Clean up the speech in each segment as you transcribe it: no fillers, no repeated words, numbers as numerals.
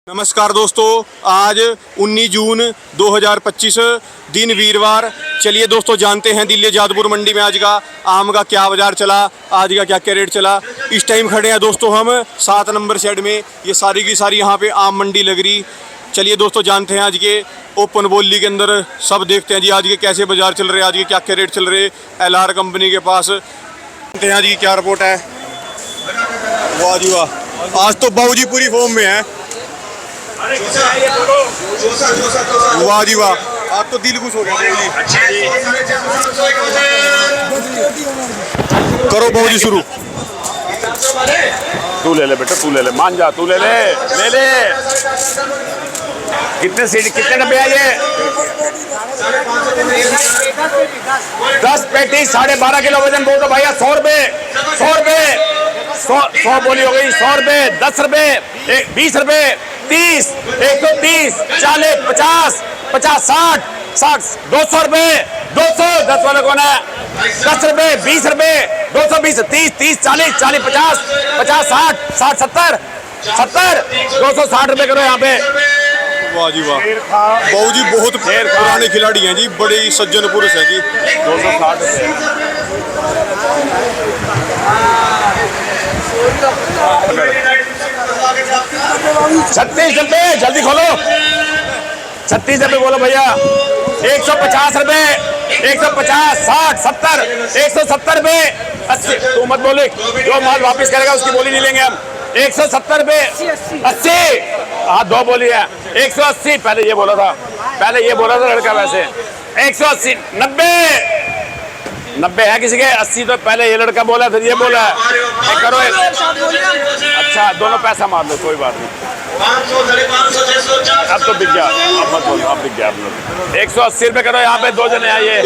नमस्कार दोस्तों, आज 19 जून 2025 दिन वीरवार। चलिए दोस्तों जानते हैं दिल्ली जादपुर मंडी में आज का आम का क्या बाजार चला, आज का क्या क्या रेट चला। इस टाइम खड़े हैं दोस्तों हम 7 नंबर शेड में। ये सारी की सारी यहाँ पे आम मंडी लग रही। चलिए दोस्तों जानते हैं आज के ओपन बोली के अंदर सब देखते हैं जी आज के कैसे बाजार चल रहे हैं, आज के क्या क्या रेट चल रहे LR कंपनी के पास। जानते हैं आज की क्या रिपोर्ट है। वाह जी वाह, आज तो बाबू जी पूरी फॉर्म में है। वाह जी वाह, आप तो दिल खुश हो गया। करो बाबू जी शुरू। तू ले ले बेटा, तू ले ले, मान जा, तू ले ले, ले ले। कितने सीट, कितने डब्बे है ये? 10 पेटी 12.5 किलो वजन। बोल दो भैया 100 रुपए, 100 रुपए, 100 बोली हो गई। 100 रुपए, 10 रुपए, 20 रुपए, 30, 130, 40, 50, 50, 60, 200 रुपए, 200, 10 वाले कौन है? 10 रुपए, 20 रुपए, 220, 30, 30, 40, 40, 50, 50, 60, 70, 260 रुपए करो यहाँ पे। वाह जी वाह, बाबू जी बहुत पुराने खिलाड़ी हैं जी, बड़े ही सज्जन पुरुष है जी। 260 रुपए। 36 रुपए, जल्दी खोलो। 36 रुपए बोलो भैया। 150 रुपए, 150, 60, 70, 170 रुपए, 80। तू मत बोले, जो माल वापस करेगा उसकी बोली नहीं लेंगे हम। 170 रुपए, 80। हाँ 2 बोली है। 180 पहले ये बोला था, पहले ये बोला था लड़का। वैसे 180, 90 है किसी के? 80 तो पहले ये लड़का बोला, फिर ये बोला। करो अच्छा, दोनों पैसा मार लो, कोई बात नहीं। अब तो बिक गया, अब मत बोलो, अब बिक गया। 180 रुपए करो यहाँ पे, 2 जने आइए।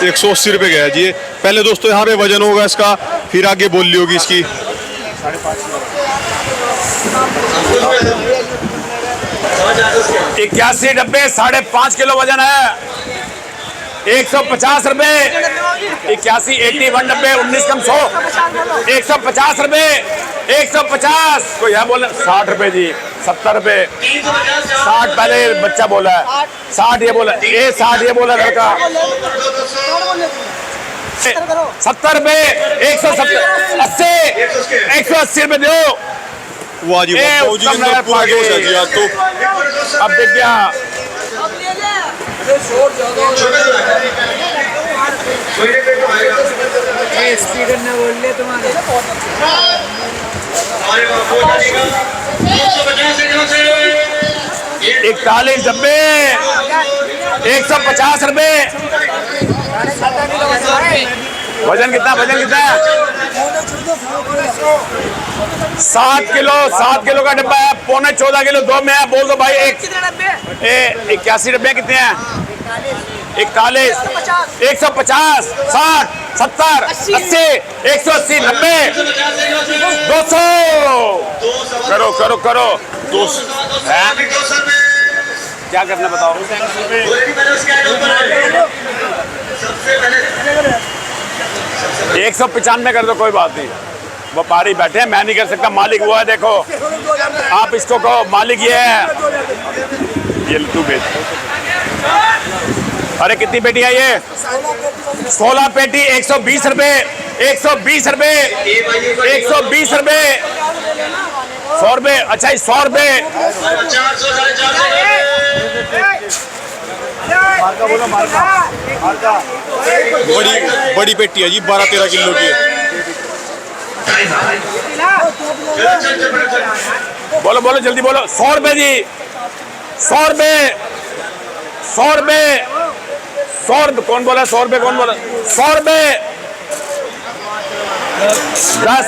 180 रुपए गया जी। पहले दोस्तों यहाँ पे वजन होगा इसका, फिर आगे बोली होगी इसकी। 81 डब्बे, 5.5 किलो वजन है। 150 रुपए, 81, 81 डब्बे, 19 कम 100, 150 रुपए, 150। कोई है बोला 60 रुपए जी, 70 रुपए, 60 पहले बच्चा बोला है, 60 ये बोला, ये 60 ये बोला लड़का। 70 रुपए, 170, 80, 180 रुपए दो। वाह जी वाह, बाबू जी के अंदर पूरा जोश है जी आज तो। अब देख गया। स्पीकर न बोल ले तुम्हारे। 41 डब्बे, 150 रुपए। वजन कितना, वजन कितना? 7 किलो, 7 किलो का डब्बा है। 14.25 किलो 2 में है। बोल दो भाई। 81 डब्बे कितने हैं? 41, 150, 60, 70, 80, 180, 90, 200। करो करो करो। 200 क्या करना बताओ। 195 कर दो, कोई बात नहीं। व्यापारी बैठे हैं, मैं नहीं कर सकता, मालिक हुआ है। देखो आप इसको कहो, मालिक ये है। ये तू बेच। अरे कितनी पेटी है ये? 16 पेटी, 120 रुपए, 120 रुपए, 120 रुपए, 100 रुपए। अच्छा 100 रुपए। बड़ी पेटी है जी, 12-13 किलो की। बोलो बोलो जल्दी बोलो। 100 रुपए जी, 100 रुपए, 100 रुपए, 100 रुपए। कौन बोला 100 रुपए? कौन बोला 100 रुपए? 10,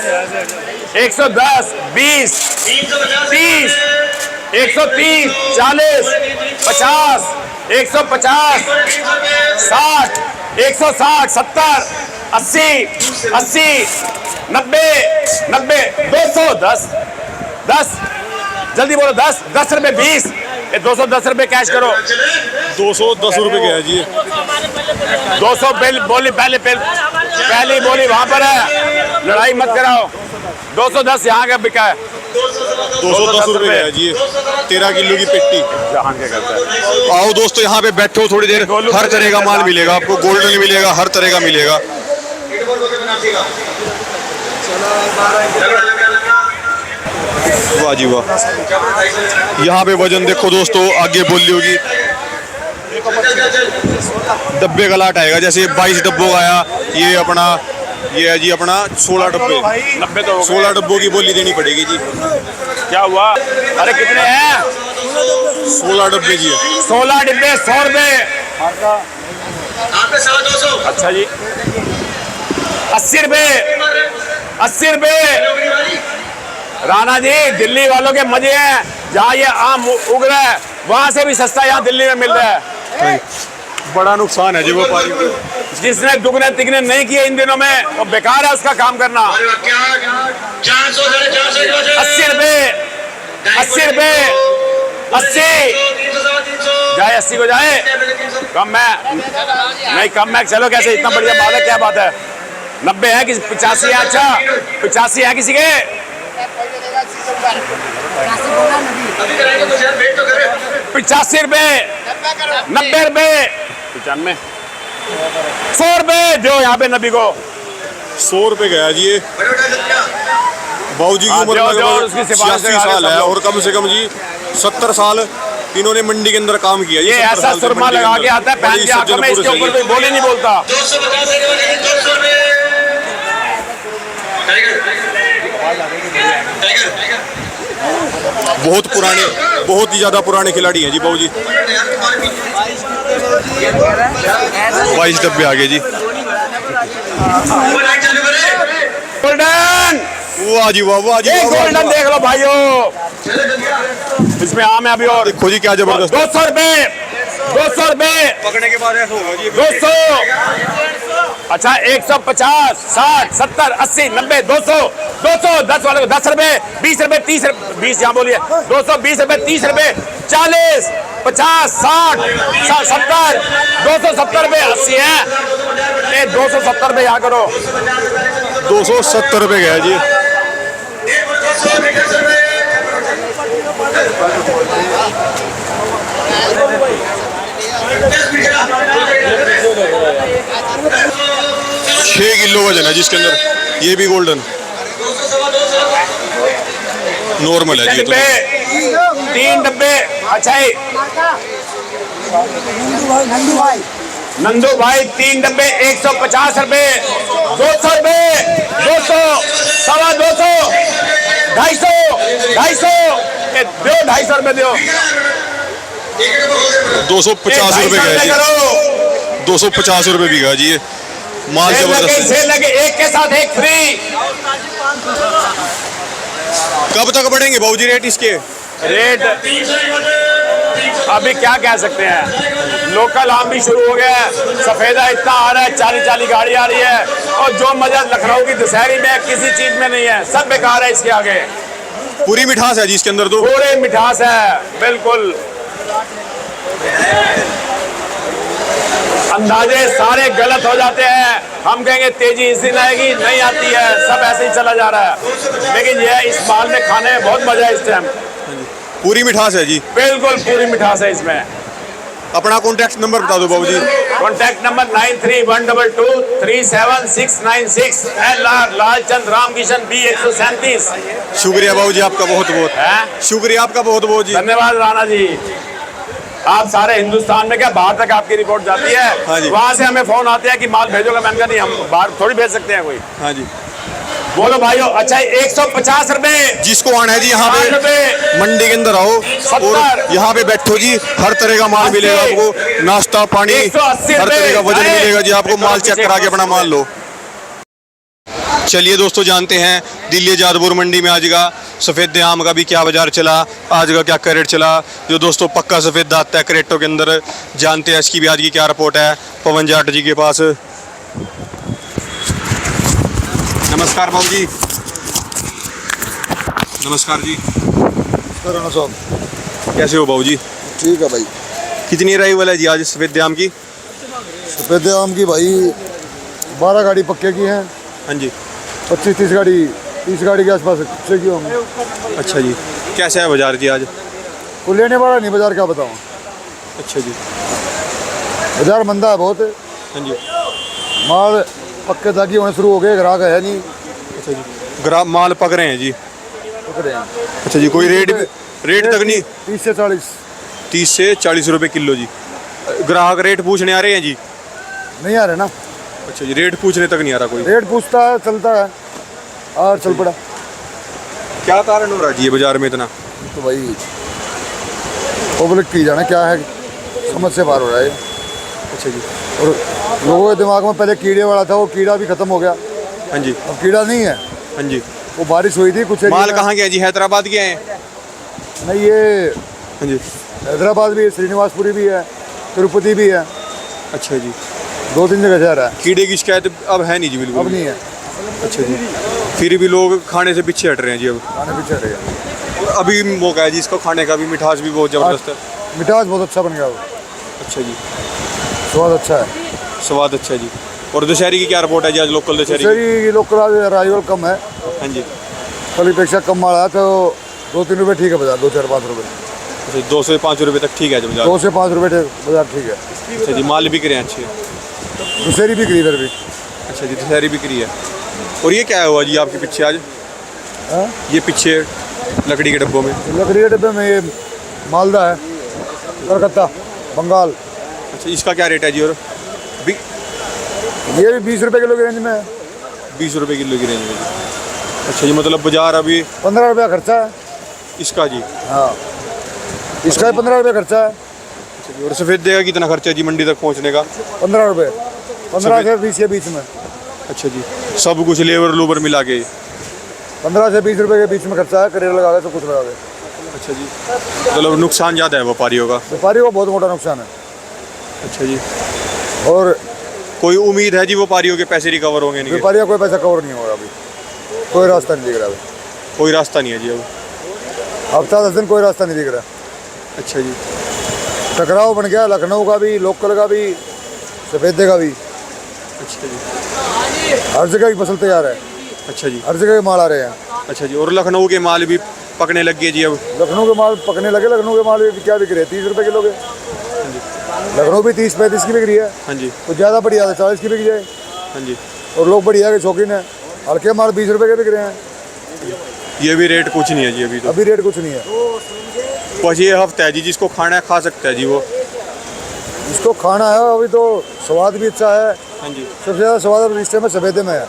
110, 20, 30, 130, 40, 50, 150, 60, 160, 70, 80, 80, 90, 90, 200, 10, जल्दी बोलो। 10 रुपए, 20, 210 रुपए कैश करो। 210 रुपए गया जी। 200 बोली पहली बोली वहां पर है, लड़ाई मत कराओ। 210 यहाँ का बिका है। 210 रुपए का है जी ये, 13 किलो की पेटी। जहां क्या करता है। आओ दोस्तों यहाँ पे बैठो थोड़ी देर, हर तरह का माल मिलेगा आपको, गोल्डन मिलेगा, हर तरह का मिलेगा। वाह जी वाह। यहाँ पे वजन देखो दोस्तों, आगे बोली होगी, डब्बे का लाट आएगा, जैसे 22 डब्बों का आया, ये अपना ये है जी अपना 16 डब्बे, 90 तो 16 डब्बों की बोली देनी पड़ेगी जी। क्या हुआ? अरे कितने हैं? 16 डब्बे जी, 16 डिब्बे 100 रुपए। अच्छा जी, 80 रुपए, 80 रुपए। राणा जी, दिल्ली वालों के मजे हैं, जहाँ ये आम उग रहा है वहां से भी सस्ता यहाँ दिल्ली में मिल रहा है। बड़ा नुकसान है जी व्यापारी को। जिसने दुगने तिगने नहीं किए इन दिनों में, वो बेकार है उसका काम करना। 80 रुपए, 80 रुपए, 80 जाए, 80 को जाए। कम है नहीं, कम है, चलो कैसे, इतना बढ़िया माल है, क्या बात है। 90 है, किसी 85 है, अच्छा 85 है किसी के। 85 रुपए, 90 रुपए, 95, 100 रुपए दो यहाँ पे नबी को। 100 रुपए गया जी ये। बाबू जी की हाँ, उम्र जो लगभग उसकी सिफारिश 86 लगा साल रहे है, सब और कम से कम जी 70 साल इन्होंने मंडी के अंदर काम किया। ये 70 ऐसा साल से सुरमा मंडी के लगा अंदर। के आता है पहन बड़ी के आंखों में, सज्जन इसके ऊपर पुरुष कोई बोले नहीं बोलता। बहुत पुराने, बहुत ही ज्यादा पुराने खिलाड़ी हैं जी बाबू जी। 22 डब्बे आ गए जी। गोल्डन, वाह जी वाह, वाह जी ये वाह, वाह जी गोल्डन वाह। देख लो भाइयों, इसमें आम है अभी और। देखो जी क्या जबरदस्त। 200 रुपए, 200 रुपए, पकड़ने के बाद ऐसा होगा जी। 200, अच्छा 150, 60, 70, 80, 90, 200, 200, 10 वाले को 10 रुपए, 20 रुपए, 30 रुपए, 20 यहाँ बोलिए, 220 रुपए, 30 रुपए, 40, 50, 60, 70, 270 रुपए, 80 है, ये 270 रुपए यहाँ करो। 270 रुपए गया जी। छह किलो वजन है जिसके अंदर, ये भी गोल्डन नॉर्मल है जी। तो 3 डब्बे, अच्छा है नंदू भाई, 3 डब्बे 150 रुपए, 200 रुपए, 200, 250, 250, 250 दो, 250 रुपए दो। 250 रुपए गया जी। 250 रुपए भी गया जी। ये माल जबरदस्त है। सेल लगे, एक के साथ एक फ्री। कब तक बढ़ेंगे बाबूजी रेट इसके? रेट अभी क्या कह सकते हैं, लोकल आम भी शुरू हो गया है, सफेदा इतना आ रहा है, 40 गाड़ी आ रही है, और जो मजा लखनऊ की दशहरी में किसी चीज में नहीं है, सब बेकार है इसके आगे। पूरी मिठास है जी इसके अंदर तो। पूरे मिठास है बिल्कुल। अंदाजे सारे गलत हो जाते हैं, हम कहेंगे तेजी इस दिन आएगी, नहीं आती है, सब ऐसे ही चला जा रहा है। लेकिन यह इस माल में खाने में बहुत मजा है इस टाइम। पूरी मिठास है जी, बिल्कुल पूरी मिठास है इसमें। अपना कॉन्टैक्ट नंबर बता दो बाबूजी। Contact number 9312237696 LR Lalchand Ramkishan B 137। शुक्रिया बाबूजी आपका बहुत बहुत, शुक्रिया आपका बहुत बहुत जी। धन्यवाद राणा जी। आप सारे हिंदुस्तान में, क्या बाहर तक आपकी रिपोर्ट जाती हाँ है? जी। वहाँ से हमें फोन आते हैं कि माल भेजोगे, मैंने कहा नहीं, हम बाहर थोड़ी भेज सकते हैं कोई। हाँ जी, बोलो भाइयों। अच्छा 150 रुपए, जिसको आना है जी यहाँ पे मंडी के अंदर आओ और यहाँ पे बैठो जी, हर तरह का माल मिलेगा आपको, नाश्ता पानी, 180 हर तरह का वजन मिलेगा जी आपको। माल चेक करा के अपना माल लो। चलिए दोस्तों, जानते हैं दिल्ली जादपुर मंडी में आज का सफ़ेद आम का भी क्या बाजार चला, आज का क्या कैरेट चला। जो दोस्तों पक्का सफ़ेद आता है कैरेटों के अंदर, जानते हैं इसकी भी आज की क्या रिपोर्ट है पवन जाट जी के पास। नमस्कार बाबू जी। नमस्कार जी। कैसे हो बाबू जी? ठीक है भाई। कितनी अराइवल है जी आज सफ़ेद आम की? सफेद आम की भाई 12 गाड़ी पक्के की हैं। हाँ जी। 25-30 गाड़ी 30 गाड़ी के आसपास चाहिए होंगे। अच्छा जी, कैसा है बाजार जी आज? कोई लेने वाला नहीं, बाजार क्या बताऊँ। अच्छा जी। बाजार मंदा है बहुत, हाँ जी। माल पक्के दागी होने शुरू हो गए, ग्राहक है नहीं। अच्छा जी, ग्राहक माल पक रहे हैं जी। पकड़े हैं अच्छा जी, कोई रेट तक नहीं? 30 से 40 30 से 40 रुपए किलो जी। ग्राहक रेट पूछने आ रहे हैं जी? नहीं आ रहे ना, अच्छा जी, रेट पूछने तक नहीं आ रहा कोई। रेट पूछता है, चलता है और चल पड़ा। क्या कारण हो रहा है जी ये बाजार में इतना? तो भाई पब्लिक की जाना क्या है, समझ से बाहर हो रहा है। अच्छा जी। और लोगों के दिमाग में पहले कीड़े वाला था, वो कीड़ा भी खत्म हो गया, हाँ जी। अब कीड़ा नहीं है। हाँ जी। वो बारिश हुई थी कुछ एरिया माल में। कहाँ गया जी? हैदराबाद गया है? नहीं, ये हाँ जी। हैदराबाद भी है, श्रीनिवासपुरी भी है, तिरुपति भी है, अच्छा जी। 2-3 जगह जा रहा है। कीड़े की शिकायत अब है नहीं जी बिल्कुल? अब नहीं है, अच्छा जी। फिर भी लोग खाने से पीछे हट रहे हैं जी अब। खाने पीछे रह गया। और अभी मौका है जी इसको खाने का भी, मिठास भी बहुत ज़बरदस्त है। मिठास बहुत अच्छा बन गया वो, अच्छा जी। स्वाद अच्छा है। स्वाद अच्छा है जी। और दशहरी की क्या रिपोर्ट है जी आज? लोकल दशहरी की? शहरी लोकल अराइवल कम है, हाँ जी। कल अपेक्षा कम माल आया, तो 2-3 रुपये ठीक है बाजार, 2-4-5 रुपये, अच्छा, 2 से 5 रुपए तक ठीक है जी बाजार? 2 से 5 रुपये बाजार ठीक है। अच्छा जी, माल बिक रहे हैं अच्छे? दूसरी भी खरीद भी। अच्छा जी, दशहरी बिक्री है। और ये क्या हुआ जी आपके पीछे आज? हाँ? ये पीछे लकड़ी के डब्बों में? लकड़ी के डिब्बे में ये मालदा है, कलकत्ता, बंगाल। अच्छा, इसका क्या रेट है जी? और ये भी 20 रुपये किलो की रेंज में है। 20 रुपए किलो की रेंज में जी। अच्छा जी, मतलब बाजार अभी 15 रुपया खर्चा है इसका जी? हाँ, इसका 15 रुपये खर्चा है। अच्छा जी। और सफ़ेदे का कितना खर्चा है जी मंडी तक पहुंचने का? 15 रुपये, 15 से 20 के बीच में। अच्छा जी, सब कुछ लेबर लूबर मिला के? 15 से 20 रुपये के बीच में खर्चा है, करेला लगा के सब कुछ लगा के। अच्छा जी, मतलब नुकसान ज़्यादा है व्यापारियों का? व्यापारियों को बहुत मोटा नुकसान है। अच्छा जी। और कोई उम्मीद है जी व्यापारियों के पैसे रिकवर होंगे नहीं? व्यापारियों को कोई पैसा कवर नहीं होगा अभी, कोई रास्ता नहीं दिख रहा अभी। कोई रास्ता नहीं है जी अब? हफ्ता 10 दिन कोई रास्ता नहीं दिख रहा। अच्छा जी। टकराव बन गया लखनऊ का भी, लोकल का भी, सफेदे का भी, अच्छा जी। हर जगह की फसल तैयार है, अच्छा जी। हर जगह के माल आ रहे हैं। अच्छा जी। और लखनऊ के माल भी पकने लग गए जी अब? लखनऊ के माल पकने लगे, लखनऊ के माल भी क्या बिक रहे हैं? 30 रुपये किलो के। लखनऊ भी 30-35 की बिक रही है, हाँ जी। कुछ ज़्यादा बढ़िया है 40 की बिक जाए। हाँ जी। और लोग बढ़िया के शौकीन है, हल्के माल 20 रुपये के बिक रहे हैं। ये भी रेट कुछ नहीं है जी अभी तो? अभी रेट कुछ नहीं है। बस ये हफ्ता है जी, जिसको खाना है खा सकता है जी वो? जिसको खाना है अभी तो स्वाद भी अच्छा है। हाँ जी। सबसे ज़्यादा स्वाद इस टाइम में सफेदे में है,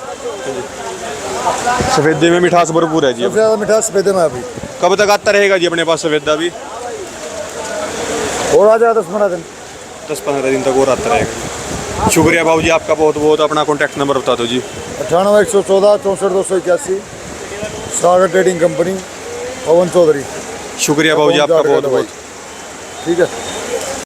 सफेदे में मिठास भरपूर है जी सबसे अब? ज़्यादा मिठास सफेदे में है अभी। कब तक आता रहेगा जी अपने पास सफेदा भी? और आ जाए 10-15 दिन। 10-15 दिन तक और आता रहेगा। शुक्रिया बाबू जी आपका बहुत बहुत। अपना कॉन्टैक्ट नंबर बता दो जी। 98 114 64 281, सागर ट्रेडिंग कंपनी, पवन चौधरी। शुक्रिया बाबू जी आपका बहुत बहुत। ठीक है।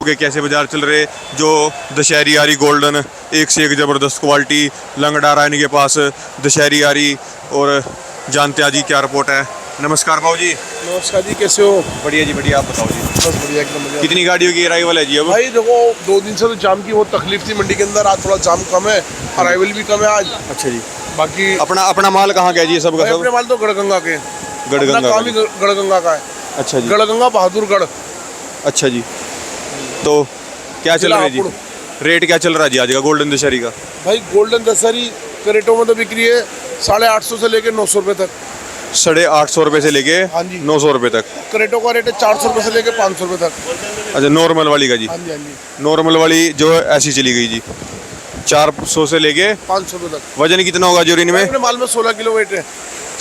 के कैसे बाजार चल रहे? जो दशहरी आ रही गोल्डन, एक से एक ज़बरदस्त क्वालिटी लंगड़ा रहा इनके पास दशहरी आ रही। और जानते हैं जी क्या रिपोर्ट है। नमस्कार बाबू जी। नमस्कार जी, कैसे हो? बढ़िया जी बढ़िया, आप बताओ जी। बस बढ़िया, एकदम बढ़िया। कितनी गाड़ियों की अराइवल है जी अब? भाई देखो, 2 दिन से तो जाम की बहुत तकलीफ थी मंडी के अंदर, आज थोड़ा जाम कम है, अराइवल भी कम है आज। अच्छा जी। बाकी अपना अपना माल कहाँ गया जी सब का भाई सब? अपने माल तो गढ़गंगा के, गढ़गंगा अपना काम ही गढ़गंगा का है। अच्छा जी। गढ़गंगा बहादुरगढ़। अच्छा जी। तो क्या चल रहा है जी? रेट क्या चल रहा है जी आज का गोल्डन दशहरी का? भाई गोल्डन दशहरी करेटों में तो बिक्री है 850 से लेके 900 रुपये तक। 850 रुपये से लेके हाँ जी। 900 रुपये तक? करेटों का रेट है 400 रुपये से लेके 500 रुपये तक। अच्छा, नॉर्मल वाली का जी? हाँ जी, हाँ जी। नॉर्मल वाली जो ऐसी चली गई जी 400 से लेके 500 रुपये तक। वजन कितना होगा जो इनमें? अपने माल में 16 किलो वेट है।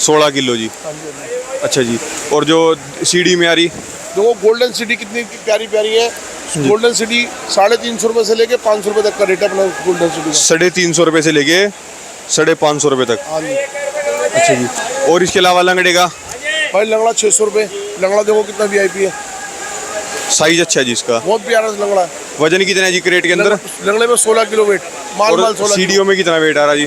16 किलो जी। हाँ जी, हाँ जी। अच्छा जी। और जो सीडी में आ रही? देखो गोल्डन सिटी कितनी प्यारी प्यारी है। गोल्डन सिटी 350 रुपये से लेके 500 रुपये तक का रेट है अपना गोल्डन सिटी का। 350 रुपये से लेके 550 रुपये तक? हाँ जी। अच्छा जी। और इसके अलावा लंगड़े का? भाई लंगड़ा 600 रुपये। लंगड़ा देखो कितना वीआईपी है, साइज अच्छा है जी इसका? बहुत प्यारा लंगड़ा है। वजन कितना है जी क्रेट के अंदर? लंगड़े में 16 किलो वेट, माल और 16 सीडीओ में कितना वेट आ रहा जी?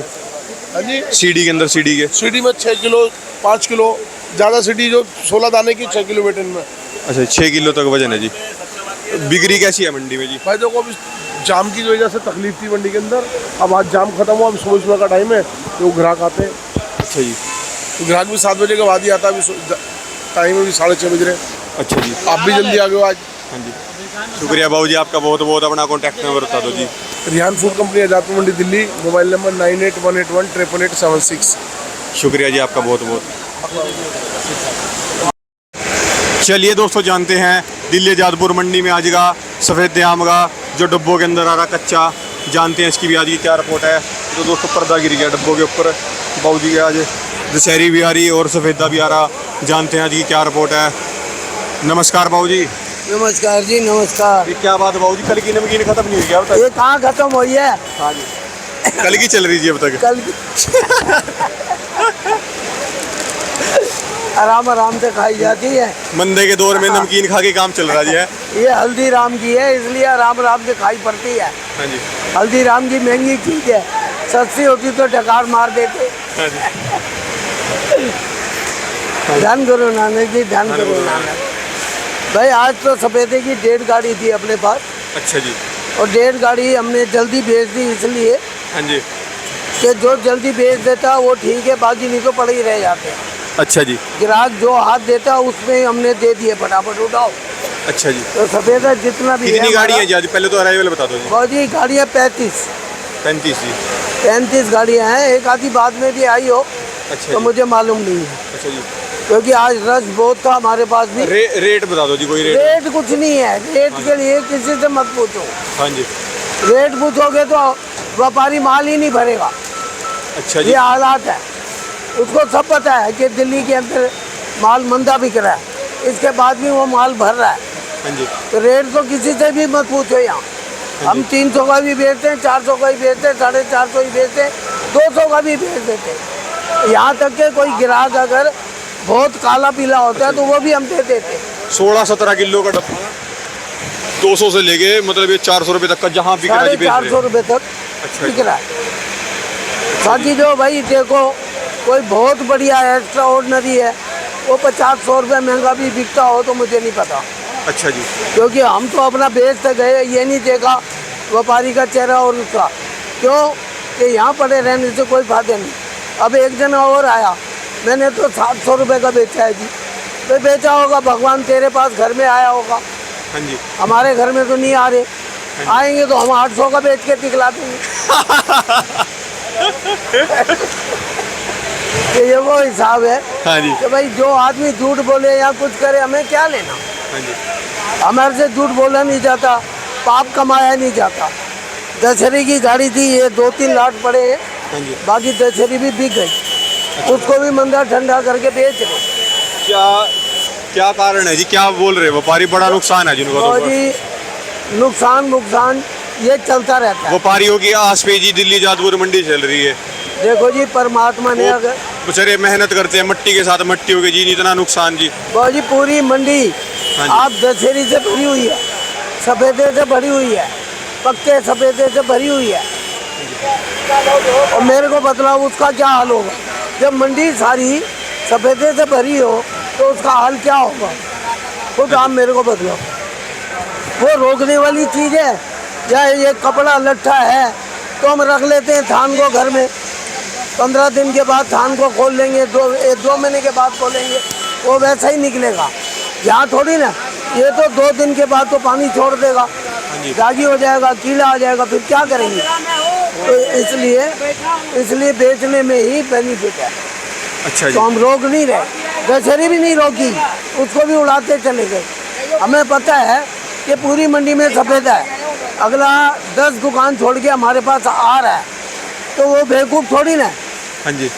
हाँ जी। सीडी के अंदर, सीडी के? सीडी में 6 किलो 5 किलो, ज़्यादा सीडी जो 16 दाने की 6 किलो वेट इनमें। अच्छा, 6 किलो तक वजन है जी। बिक्री कैसी है मंडी में जी? भाई देखो अभी जाम की वजह से तकलीफ थी मंडी के अंदर, अब आज जाम खत्म हुआ, अब सुबह सुबह का टाइम है तो ग्राहक आते हैं। अच्छा जी। ग्राहक भी 7 बजे के बाद ही आता है, अभी टाइम अभी 6:30 बज रहे हैं। अच्छा जी, आप भी जल्दी आ गए हो आज। हाँ जी, शुक्रिया बाबू जी आपका बहुत बहुत। अपना कॉन्टैक्ट नंबर बता दो जी। Rihan food company, Azadpur Mandi, Delhi. Mobile number 9818188876। शुक्रिया जी आपका बहुत बहुत। चलिए दोस्तों, जानते हैं दिल्ली आजादपुर मंडी में आज का सफ़ेद आम का जो डब्बों के अंदर आ रहा कच्चा, जानते हैं इसकी भी आज की क्या रिपोर्ट है। तो दोस्तों पर्दा गिर गया डब्बों के ऊपर, बाबू जी के आज दशहरी भी आ रही है और सफ़ेदा भी आ रहा, जानते हैं आज की क्या रिपोर्ट है। नमस्कार बाबू जी। नमस्कार जी, नमस्कार। ये क्या बात है बाबू जी, कल की नमकीन खत्म नहीं हुई क्या अब तक? ये कहाँ खत्म हुई है? हाँ जी, कल की चल रही थी अब तक। कल आराम आराम से खाई जाती है। मंदे के दौर में नमकीन खा के काम चल रहा जी है। ये हल्दीराम की है, इसलिए आराम आराम से खाई पड़ती है। हाँ जी, हल्दीराम की महंगी चीज है, सस्ती होती तो डकार मार देते। हाँ जी, धन गुरु नानक जी, धन गुरु नानक। भाई आज तो सफेदे की 1.5 गाड़ी थी अपने पास, अच्छा जी, और 1.5 गाड़ी हमने जल्दी बेच दी, इसलिए हाँ जी, कि जो जल्दी बेच देता वो ठीक है, बाकी नहीं तो पड़े ही रह जाते हैं। अच्छा जी, ग्राहक जो हाथ देता उसमें हमने दे दिए, फटाफट उठाओ। अच्छा जी। तो सफेदा जितना भी कितनी है गाड़ी है जी आज? पहले तो अराइवल बता दो जी। बहुत जी गाड़ियाँ 35 जी। 35 गाड़ियाँ हैं, एक आधी बाद में भी आई हो अच्छा तो जी, मुझे मालूम नहीं है, अच्छा जी। क्योंकि आज रश बहुत था हमारे पास भी। रेट बता दो जी, कोई रेट? रेट कुछ नहीं है, रेट के लिए किसी से मत पूछो। हाँ जी, रेट पूछोगे तो व्यापारी माल ही नहीं भरेगा। अच्छा जी, ये हालात है, उसको सब पता है कि दिल्ली के अंदर माल मंदा बिक रहा है, इसके बाद भी वो माल भर रहा है। हाँ जी, तो रेट तो किसी से भी मत पूछो यहाँ। हम 300 का भी बेचते हैं, 400 का भी बेचते हैं, 450 ही बेचते हैं, 200 का भी बेच देते हैं। यहाँ तक के कोई ग्राहक अगर बहुत काला पीला होता है तो वो भी हम दे देते हैं। 16-17 किलो का डब्बा 200 से लेके मतलब ये 400 रुपये तक का जहाँ बिक रहा है जी, बेच रहे 450 रुपये तक अच्छा बिक रहा है। बाकी जो भाई देखो कोई बहुत बढ़िया एक्स्ट्रा ऑर्डिनरी है, वो 50-100 रुपये महंगा भी बिकता हो तो मुझे नहीं पता, अच्छा जी, क्योंकि हम तो अपना बेचते गए, ये नहीं देखा व्यापारी का चेहरा और उसका, क्यों कि यहाँ पड़े रहने से कोई फायदा नहीं। अब एक जना और आया, मैंने तो 700 रुपये का बेचा है जी, तो बेचा होगा भगवान तेरे पास घर में आया होगा, हाँ जी, हमारे घर में तो नहीं आ रहे, आएंगे तो हम 800 का बेच के दिखला देंगे। तो ये वो हिसाब है हाँ जी, कि भाई जो आदमी झूठ बोले या कुछ करे हमें क्या लेना, हाँ जी, हमारे से झूठ बोला नहीं जाता, पाप कमाया नहीं जाता। दशहरी की गाड़ी थी, ये 2-3 लाट पड़े हैं, हाँ जी। बाकी दशहरी भी बिक गई, उसको भी मंदा ठंडा करके बेच रहे। क्या क्या कारण है जी, क्या बोल रहे व्यापारी? बड़ा नुकसान है जिनको और तो। जी नुकसान ये चलता रहता है। व्यापारियों की आस पे जी दिल्ली आजादपुर मंडी चल रही है। देखो जी परमात्मा ने अगर बेचारे मेहनत करते हैं, मट्टी के साथ मट्टी हो गई जी, इतना नुकसान जी। बहुत जी पूरी मंडी हाँ जी। आप दशहरी से भरी हुई है, सफेदे से भरी हुई है, पक्के सफेदे से भरी हुई है, और मेरे को बतलाओ उसका क्या हाल होगा जब मंडी सारी सफेदे से भरी हो, तो उसका हाल क्या होगा खुद आप मेरे को बतलाओ। वो रोकने वाली चीज़ है या ये कपड़ा लट्ठा है तो हम रख लेते हैं थान को घर में, 15 दिन के बाद थान को खोल लेंगे, 2 महीने के बाद खोलेंगे, वो वैसा ही निकलेगा। यहाँ थोड़ी ना, ये तो 2 दिन के बाद तो पानी छोड़ देगा, दागी हो जाएगा, कीड़ा आ जाएगा, फिर क्या करेंगे। तो इसलिए बेचने में ही बेनिफिट है। अच्छा जी, तो हम रोक नहीं रहे, दशहरी भी नहीं रोकी, उसको भी उड़ाते चले गए। हमें पता है कि पूरी मंडी में सफेदा है, अगला 10 दुकान छोड़ के हमारे पास आ रहा है, तो वो बेवकूफ़ थोड़ी ना। हाँ जी,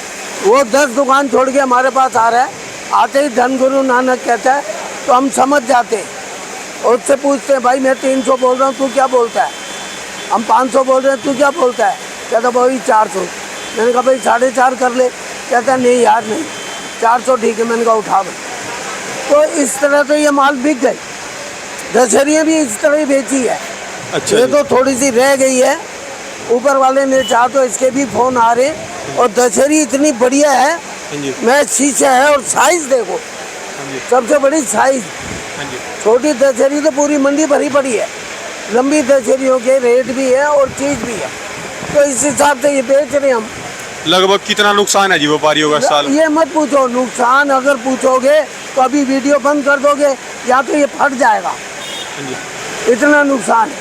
वो 10 दुकान छोड़ के हमारे पास आ रहा है, आते ही धन गुरु नानक कहता है तो हम समझ जाते हैं, और उससे पूछते हैं भाई मैं 300 बोल रहा हूँ, तू क्या बोलता है? हम 500 बोल रहे हैं, तू क्या बोलता है? कहता भाई 400। मैंने कहा भाई 4.5 कर ले, कहता नहीं यार नहीं 400 ठीक है। मैंने कहा उठा भाई। तो इस तरह तो ये माल बिक गई, दशहरियाँ भी इस तरह ही बेची है। अच्छा ये जी, तो थोड़ी सी रह गई है, ऊपर वाले ने चाहा तो इसके भी फ़ोन आ रहे, और दशहरी इतनी बढ़िया है, हाँ जी, मैं शीशा है, और साइज़ देखो हाँ जी, सबसे बड़ी साइज़। हाँ जी, छोटी दशहरी तो पूरी मंडी भरी पड़ी है, लंबी दशहरियों के रेट भी है और चीज़ भी है, तो इस हिसाब से ये बेच रहे हैं हम। लगभग कितना नुकसान है जी व्यापारियों का इस साल? ये मत पूछो, नुकसान अगर पूछोगे तो अभी वीडियो बंद कर दोगे या तो ये फट जाएगा। हाँ जी, इतना नुकसान है,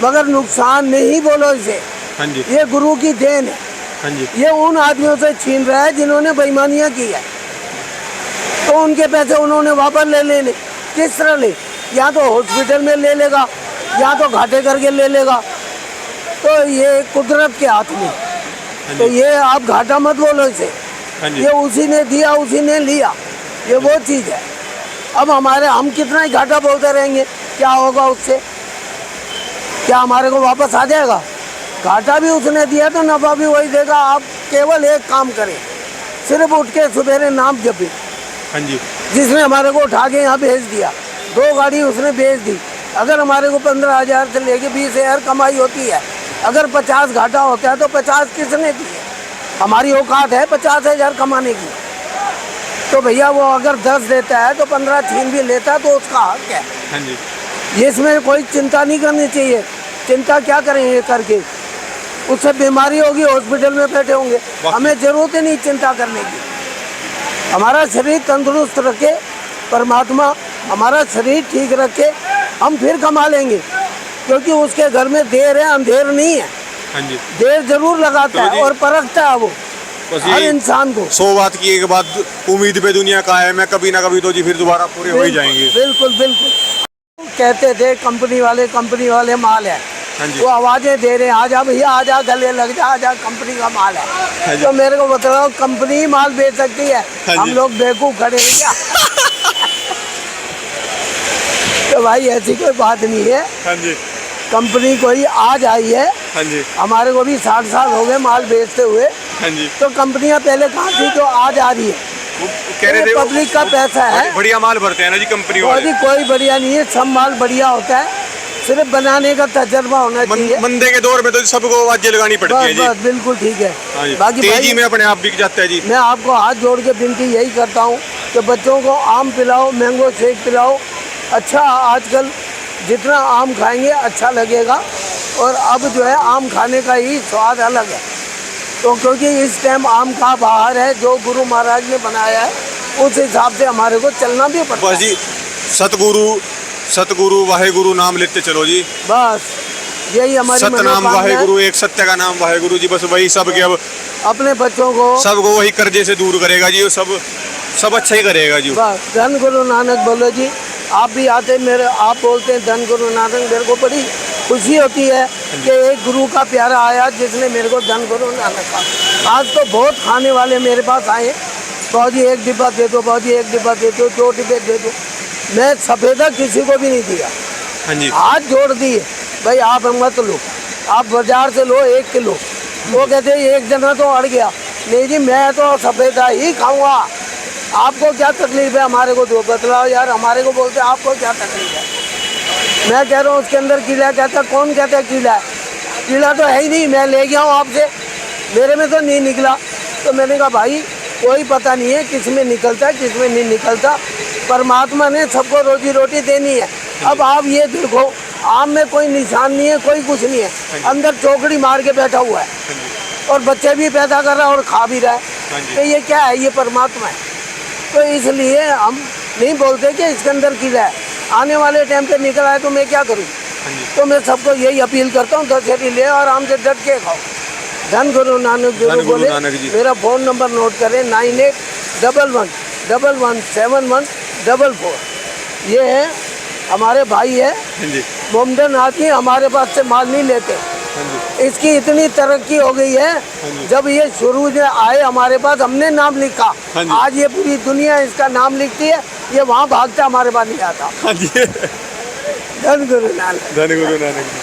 मगर नुकसान नहीं बोलो इसे। हाँ जी, ये गुरु की देन है। हाँ जी, ये उन आदमियों से छीन रहा है जिन्होंने बेईमानियां की है, तो उनके पैसे उन्होंने वापस ले लेने। किस तरह ले? या तो हॉस्पिटल में ले लेगा या तो घाटे करके ले लेगा। तो ये कुदरत के हाथ में, तो ये आप घाटा मत बोलो इसे। हाँ जी, ये उसी ने दिया उसी ने लिया, ये वो चीज़ है। अब हम कितना ही घाटा बोलते रहेंगे, क्या होगा उससे? क्या हमारे को वापस आ जाएगा? घाटा भी उसने दिया तो नफा भी वही देगा। आप केवल एक काम करें, सिर्फ उठ के सुबेरे नाम जपे। हाँ जी, जिसने हमारे को उठा के यहाँ भेज दिया, 2 गाड़ी उसने भेज दी। अगर हमारे को 15,000 से लेके 20,000 कमाई होती है, अगर 50 घाटा होता है तो 50 किसने दिए? हमारी औकात है 50,000 कमाने की। तो भैया वो अगर 10 देता है तो 15 छीन भी लेता तो उसका हक है। हाँ जी, ये इसमें कोई चिंता नहीं करनी चाहिए। चिंता क्या करेंगे करके? उससे बीमारी होगी, हॉस्पिटल में बैठे होंगे। हमें जरूरत ही नहीं चिंता करने की। हमारा शरीर तंदुरुस्त रखे परमात्मा, हमारा शरीर ठीक रखे, हम फिर कमा लेंगे। क्योंकि उसके घर में देर है, अंधेर नहीं है। हाँ जी, देर जरूर लगाता तो है और परखता है वो बस हर यही इंसान को। 100 बात की एक बात, उम्मीद पे दुनिया का है, मैं कभी ना कभी तो जी फिर दोबारा पूरे हो ही जाएंगे। बिल्कुल बिल्कुल। कहते थे कंपनी वाले माल है। हाँ जी, वो आवाजें दे रहे हैं, आजा भैया आजा, गले लग जा, आजा, कंपनी का माल हाँ है। जी। तो मेरे को बताओ, कंपनी ही माल बेच सकती है? हाँ हम जी। लोग बेवकूफ खड़े हैं क्या? तो भाई ऐसी कोई बात नहीं है। हाँ जी, कंपनी कोई आज आई है, हाँ जी, हमारे को भी 60 साल हो गए माल बेचते हुए। हाँ जी, तो कंपनियां पहले कहाँ थी जो आज आ रही है? वो कह रहे थे ये पब्लिक का पैसा है। बढ़िया माल भरते हैं ना जी कंपनी और वाले। जी कोई बढ़िया नहीं है, सब माल बढ़िया होता है, सिर्फ बनाने का तजर्बा होना चाहिए। मंदे के दौर में तो सबको आवाजें लगानी पड़ती है बस जी। बस बिल्कुल ठीक है। हाँ जी, बाकी तेजी भाई में अपने आप बिक जाता है जी। मैं आपको हाथ जोड़ के विनती यही करता हूँ कि बच्चों को आम पिलाओ, मैंगो शेक पिलाओ। अच्छा, आजकल जितना आम खाएंगे अच्छा लगेगा। और अब जो है आम खाने का ही स्वाद अलग है। तो क्योंकि इस टाइम आम का बाहर है, जो गुरु महाराज ने बनाया है उस हिसाब से हमारे को चलना भी पड़ता बस है। जी, सतगुरु वाहेगुरु नाम लेते चलो जी। बस यही हमारी सतनाम मनोकामना है। वाहेगुरु, एक सत्य का नाम वाहेगुरु जी। बस वही सब के अब अपने बच्चों को सबको वही कर्जे से दूर करेगा जी। सब अच्छा ही करेगा जी। बस धन गुरु नानक बोलो जी। आप भी आते मेरे, आप बोलते हैं धन गुरु नानक, मेरे को बड़ी खुशी होती है कि एक गुरु का प्यारा आया जिसने मेरे को धन गुरु नानक कहा। आज तो बहुत खाने वाले मेरे पास आए, बाबूजी एक डिब्बा दे दो, बाबूजी एक डिब्बा दे दो, 2 डिब्बे दे दो। मैं सफ़ेदा किसी को भी नहीं दिया, हाँ जी, हाथ जोड़ दिए, भाई आप मत लो, आप बाजार से लो 1 किलो। वो कहते एक जना तो अड़ गया, नहीं जी मैं तो सफ़ेदा ही खाऊंगा, आपको क्या तकलीफ है, हमारे को दो। बतलाओ यार, हमारे को बोलते आपको क्या तकलीफ है? मैं कह रहा हूँ उसके अंदर कीड़ा, कहता कौन कहता है कीड़ा है? कीड़ा तो है ही नहीं, मैं ले गया हूँ आपसे, मेरे में तो नहीं निकला। तो मैंने कहा भाई कोई पता नहीं है किस में निकलता है किस में नहीं निकलता, परमात्मा ने सबको रोजी रोटी देनी है। अब आप ये देखो, आम में कोई निशान नहीं है, कोई कुछ नहीं है, अंदर चौकड़ी मार के बैठा हुआ है और बच्चे भी पैदा कर रहा है और खा भी रहा है। तो ये क्या है? ये परमात्मा है। तो इसलिए हम नहीं बोलते कि इसके अंदर कीड़ा है, आने वाले टाइम पे निकल आए तो मैं क्या करूँ? तो मैं सबको यही अपील करता हूँ, 10 ले और आराम से डट के खाओ। धन गुरु नानक धन गुरु बोले। नानक जी। मेरा फ़ोन नंबर नोट करें 9811117444। ये है हमारे भाई है हाँ जी, मोमडन आदमी, हमारे पास से माल नहीं लेते। हाँ जी, इसकी इतनी तरक्की हो गई है, जब ये शुरू में आए हमारे पास हमने नाम लिखा, हाँ जी। आज ये पूरी दुनिया इसका नाम लिखती है, ये वहाँ भागता हमारे पास नहीं आता। हाँ जी। धन गुरु नानक। धन गुरु नानक जी।